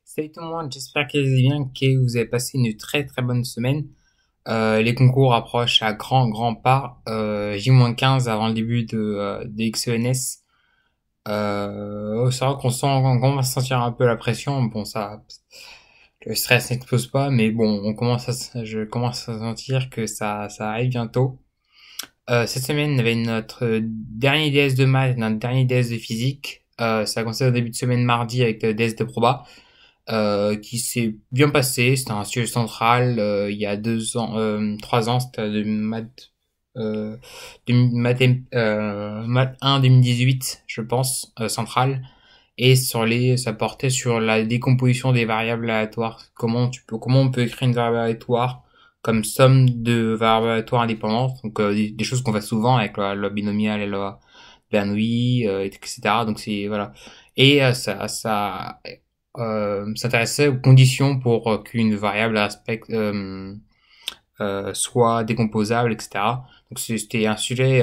Salut tout le monde, j'espère que vous allez bien, que vous avez passé une très très bonne semaine. Les concours approchent à grands pas. J-15 avant le début de XENS. C'est vrai qu'on commence à sentir un peu la pression. Bon, ça, le stress n'explose pas, mais bon, je commence à sentir que ça arrive bientôt. Cette semaine, on avait notre dernier DS de maths, et notre dernier DS de physique. Ça a commencé au début de semaine mardi avec le DS de proba. Qui s'est bien passé. C'était un sujet central il y a 2 ans, 3 ans, c'était maths 1 2018, je pense, central. Et ça portait sur la décomposition des variables aléatoires. Comment on peut écrire une variable aléatoire comme somme de variables aléatoires indépendantes. Donc des choses qu'on fait souvent avec la binomiale et la Bernoulli, etc. Donc c'est voilà. Et ça s'intéressait aux conditions pour qu'une variable soit décomposable, etc. Donc c'était un sujet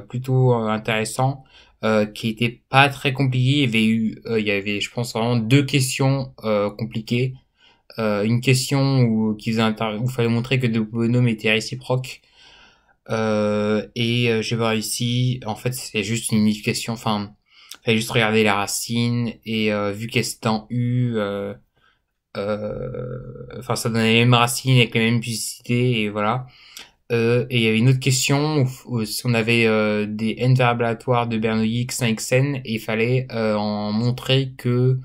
plutôt intéressant, qui était pas très compliqué. Il y avait, je pense, vraiment deux questions compliquées. Une question où il fallait montrer que deux bonhommes étaient réciproques. Je vais voir ici, en fait, c'est juste une unification. Enfin, fallait juste regarder la racine et vu qu'elle c'était en U, enfin ça donnait les mêmes racines avec les mêmes publicités et voilà. Et il y avait une autre question où si on avait des n variables aléatoires de Bernoulli x1 xn et il fallait en montrer que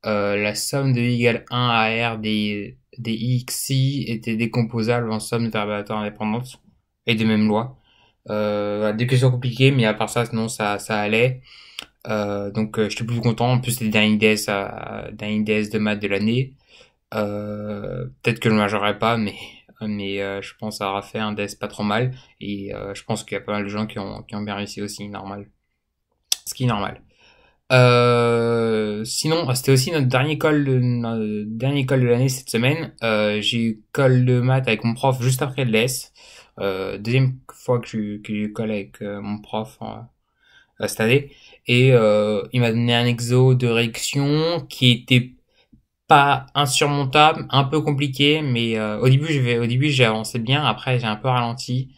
la somme de i égale 1 à r des xi était décomposable en somme de variables aléatoires indépendantes et de même loi. Voilà, des questions compliquées, mais à part ça, sinon ça allait. J'étais plutôt content. En plus, c'était le dernier DS de maths de l'année. Peut-être que je ne majorerai pas, mais je pense avoir fait un DS pas trop mal. Et je pense qu'il y a pas mal de gens qui ont bien réussi aussi, normal. Ce qui est normal. Sinon, c'était aussi notre dernier call de l'année cette semaine. J'ai eu call de maths avec mon prof juste après le DS. Deuxième fois que je colle avec mon prof cette année. Et il m'a donné un exo de réaction qui était pas insurmontable, un peu compliqué, mais au début j'ai avancé bien, après j'ai un peu ralenti.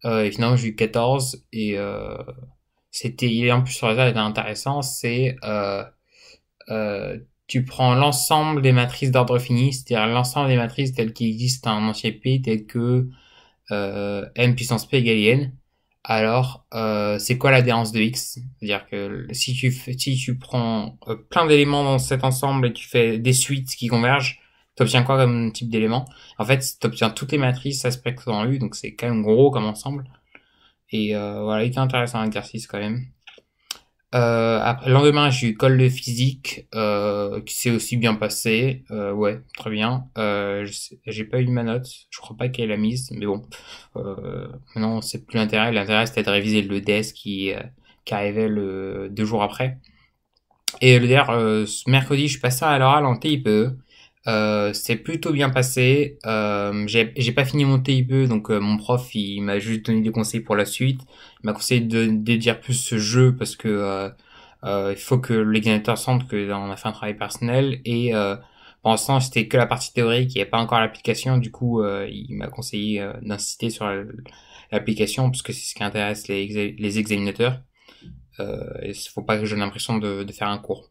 Et finalement j'ai eu 14 et en plus le résultat était intéressant, c'est tu prends l'ensemble des matrices d'ordre fini, c'est-à-dire l'ensemble des matrices telles qui existent en ancien P, telles que m puissance p égale n. Alors, c'est quoi l'adhérence de x? C'est-à-dire que si tu prends plein d'éléments dans cet ensemble et tu fais des suites qui convergent, tu obtiens quoi comme type d'élément? En fait, tu obtiens toutes les matrices aspects en U, donc c'est quand même gros comme ensemble. Et voilà, il était intéressant l'exercice quand même. Après, le lendemain, j'ai eu colle de physique, qui s'est aussi bien passé. Ouais, très bien. J'ai pas eu ma note. Je crois pas qu'elle a mise, mais bon. Maintenant, c'est plus l'intérêt. L'intérêt, c'était de réviser le DS qui arrivait 2 jours après. Et le DR, ce mercredi, je suis passé à l'oral en TIPE. C'est plutôt bien passé. J'ai pas fini mon TIPE, donc mon prof, il m'a juste donné des conseils pour la suite. Il m'a conseillé de dire plus ce jeu parce que il faut que l'examinateur sente que on a fait un travail personnel. Et pour l'instant, c'était que la partie théorique, il n'y avait pas encore l'application. Du coup, il m'a conseillé d'insister sur l'application parce que c'est ce qui intéresse les examinateurs. Il faut pas que j'ai l'impression de faire un cours.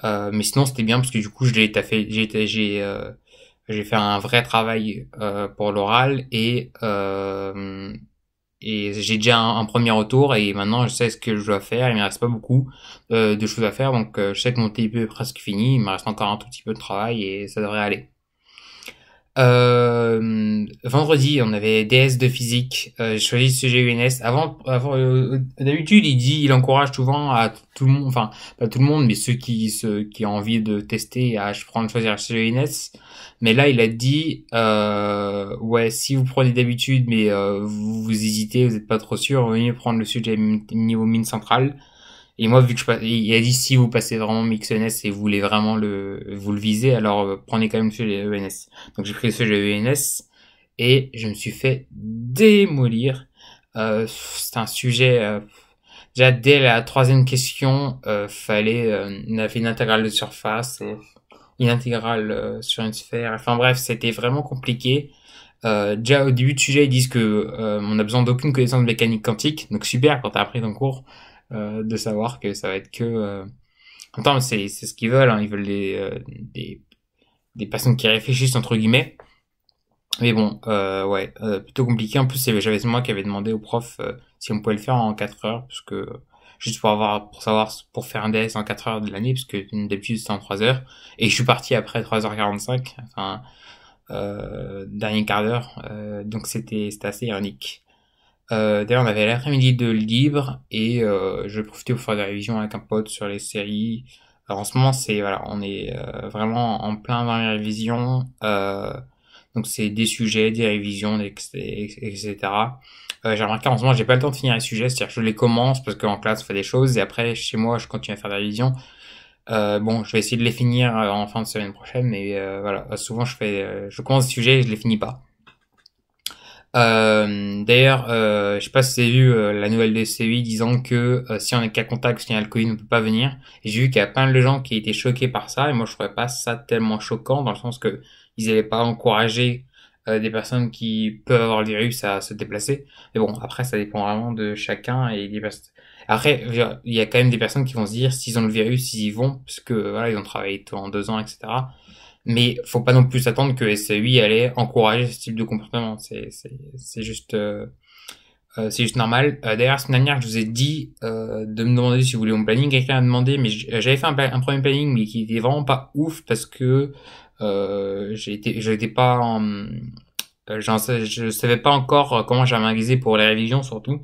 Mais sinon, c'était bien parce que du coup, je l'ai taffé, j'ai fait un vrai travail pour l'oral et j'ai déjà un premier retour et maintenant je sais ce que je dois faire. Il me reste pas beaucoup de choses à faire, donc je sais que mon TIP est presque fini. Il me reste encore un tout petit peu de travail et ça devrait aller. Vendredi, on avait DS de physique. J'ai choisi ce sujet UNS. D'habitude, il encourage souvent à tout le monde, enfin pas tout le monde, mais ceux qui ont envie de tester à choisir le sujet UNS. Mais là, il a dit, ouais, si vous prenez d'habitude, mais vous hésitez, vous n'êtes pas trop sûr, vaut mieux prendre le sujet niveau mine centrale. Et moi, vu que il a dit si vous passez vraiment Mix ENS et vous voulez vraiment vous le visez, alors prenez quand même le sujet ENS. Donc j'ai pris le sujet ENS et je me suis fait démolir. C'est un sujet, déjà dès la troisième question, on a fait une intégrale de surface. Et une intégrale sur une sphère. Enfin bref, c'était vraiment compliqué. Déjà au début de sujet, ils disent que on a besoin d'aucune connaissance de mécanique quantique. Donc super quand t'as appris ton cours de savoir que ça va être que. En même temps, c'est ce qu'ils veulent. Hein. Ils veulent des personnes qui réfléchissent entre guillemets. Mais bon, ouais, plutôt compliqué. En plus, j'avais moi qui avait demandé au prof si on pouvait le faire en 4 heures, parce que juste pour savoir, pour faire un DS en 4 heures de l'année, parce que d'habitude c'était en 3 heures. Et je suis parti après 3h45, enfin, dernier quart d'heure. Donc c'était assez ironique. D'ailleurs, on avait l'après-midi de libre et je profitais pour faire des révisions avec un pote sur les séries. Alors en ce moment, voilà, on est vraiment en plein dans les révisions. Donc c'est des sujets, des révisions, etc. J'ai remarqué en ce moment, j'ai pas le temps de finir les sujets, c'est-à-dire que je les commence parce qu'en classe, on fait des choses et après, chez moi, je continue à faire des révisions. Bon, je vais essayer de les finir en fin de semaine prochaine, mais voilà, souvent je commence des sujets et je les finis pas. D'ailleurs, je sais pas si c'est vu la nouvelle des CEI disant que si on est cas contact, si on a le Covid, on peut pas venir. Et j'ai vu qu'il y a plein de gens qui étaient choqués par ça, et moi je trouvais pas ça tellement choquant dans le sens que ils allaient pas encourager des personnes qui peuvent avoir le virus à se déplacer. Mais bon, après ça dépend vraiment de chacun et des personnes. Après, il y a quand même des personnes qui vont se dire s'ils ont le virus, ils y vont parce que voilà, ils ont travaillé en 2 ans, etc. Mais faut pas non plus s'attendre que SEI allait encourager ce type de comportement. C'est juste normal. D'ailleurs, la semaine dernière, je vous ai dit de me demander si vous voulez mon planning. Quelqu'un a demandé, mais j'avais fait un premier planning, mais qui était vraiment pas ouf parce que j'étais pas je savais pas encore comment j'allais m'organiser pour les révisions surtout.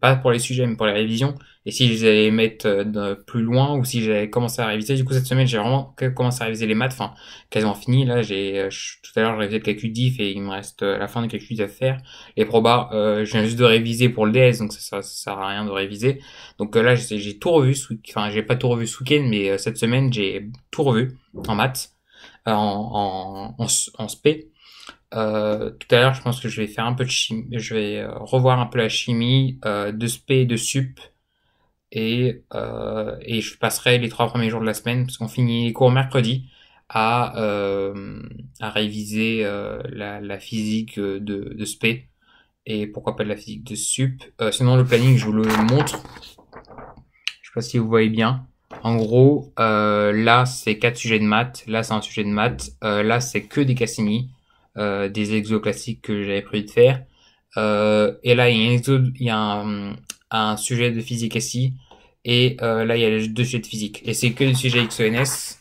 Pas pour les sujets, mais pour les révisions. Et si je les mettre plus loin ou si j'allais commencer à réviser. Du coup, cette semaine, j'ai vraiment commencé à réviser les maths. Enfin, quasiment fini. Là, tout à l'heure, j'ai révisé le calcul diff et il me reste la fin du calcul diff à faire. Les probas, je viens juste de réviser pour le DS, donc ça sert à rien de réviser. Donc là, j'ai tout revu. Enfin, j'ai pas tout revu ce week-end, mais cette semaine, j'ai tout revu en maths, en spé. Tout à l'heure, je pense que je vais faire un peu de chimie, je vais revoir un peu la chimie de spé et de sup et je passerai les 3 premiers jours de la semaine parce qu'on finit les cours mercredi à réviser la physique de spé et pourquoi pas de la physique de sup. Sinon le planning, je vous le montre. Je sais pas si vous voyez bien. En gros, là c'est 4 sujets de maths, là c'est un sujet de maths, là c'est que des Cassini. Des exos classiques que j'avais prévu de faire. Et là, il y a un sujet de physique ici. Et là, il y a les 2 sujets de physique. Et c'est que des sujets XONS.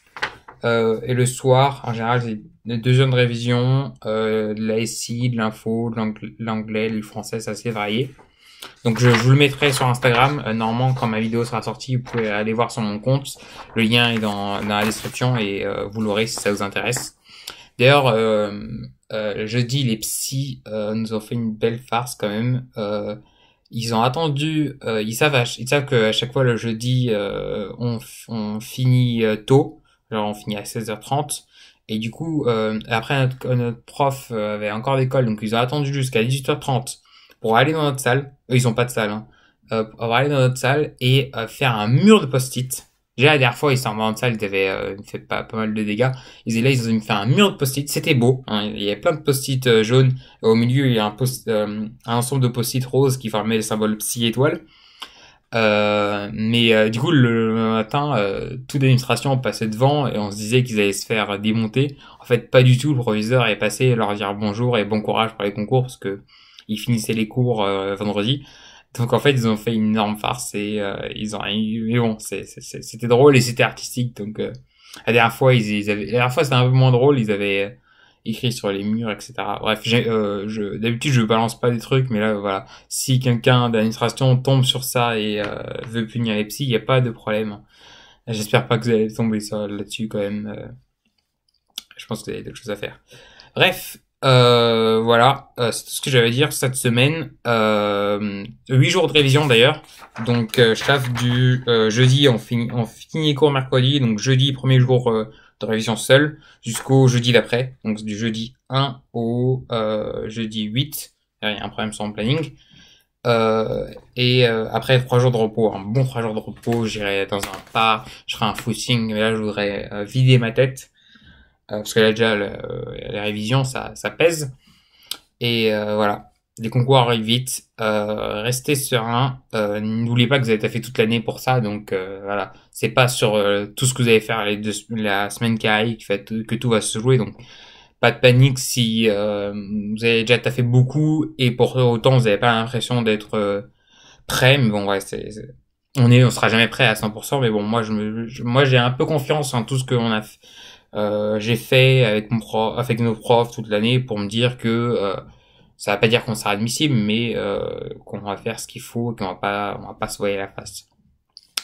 Et le soir, en général, j'ai 2 heures de révision, de la SI, de l'info, de l'anglais, du français, c'est assez varié. Donc je vous le mettrai sur Instagram. Normalement, quand ma vidéo sera sortie, vous pouvez aller voir sur mon compte. Le lien est dans la description et vous l'aurez si ça vous intéresse. D'ailleurs, jeudi, les psys nous ont fait une belle farce quand même. Ils ont attendu, ils savent qu'à chaque fois le jeudi, on finit tôt, genre on finit à 16h30. Et du coup, après notre prof avait encore d'école, donc ils ont attendu jusqu'à 18h30 pour aller dans notre salle. Eux, ils ont pas de salle, hein. Pour aller dans notre salle et faire un mur de post-it. Déjà, la dernière fois, ils sont en salle, ils avaient fait pas mal de dégâts. Ils ont fait un mur de post-it. C'était beau, hein. Il y avait plein de post-it jaunes. Au milieu, il y a un ensemble de post-it roses qui formaient le symbole psy étoile. Mais du coup, le matin, toute l'administration passait devant et on se disait qu'ils allaient se faire démonter. En fait, pas du tout. Le proviseur est passé leur dire bonjour et bon courage pour les concours parce que ils finissaient les cours vendredi. Donc en fait, ils ont fait une énorme farce et ils ont rien eu. Mais bon, c'était drôle et c'était artistique. Donc la dernière fois, la dernière fois c'était un peu moins drôle. Ils avaient écrit sur les murs, etc. Bref, d'habitude je balance pas des trucs, mais là voilà, si quelqu'un d'administration tombe sur ça et veut punir les psys, il y a pas de problème. J'espère pas que vous allez tomber là-dessus quand même. Je pense que vous avez d'autres choses à faire. Bref, voilà, c'est tout ce que j'avais à dire cette semaine. 8 jours de révision d'ailleurs. Donc je taffe du jeudi, on finit les cours mercredi, donc jeudi premier jour de révision seul jusqu'au jeudi d'après, donc du jeudi 1 au jeudi 8. Il y a un problème sur mon planning. Et après 3 jours de repos, un bon 3 jours de repos, j'irai dans un parc, je ferai un footing, mais là je voudrais vider ma tête. parce que là déjà les révisions ça pèse. Et voilà, les concours arrivent vite. Restez serein. N'oubliez pas que vous avez fait toute l'année pour ça, donc voilà, c'est pas sur tout ce que vous allez faire la semaine qui arrive que tout va se jouer. Donc pas de panique si vous avez déjà taffé beaucoup et pour autant vous n'avez pas l'impression d'être prêt. Mais bon, ouais, on sera jamais prêt à 100%. Mais bon, moi j'ai un peu confiance en tout ce que j'ai fait avec nos profs toute l'année pour me dire que ça va pas dire qu'on sera admissible, mais qu'on va faire ce qu'il faut et on va pas se voiler la face.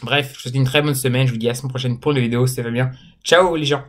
Bref, je vous souhaite une très bonne semaine. Je vous dis à la semaine prochaine pour une vidéo. Ça va bien. Ciao les gens.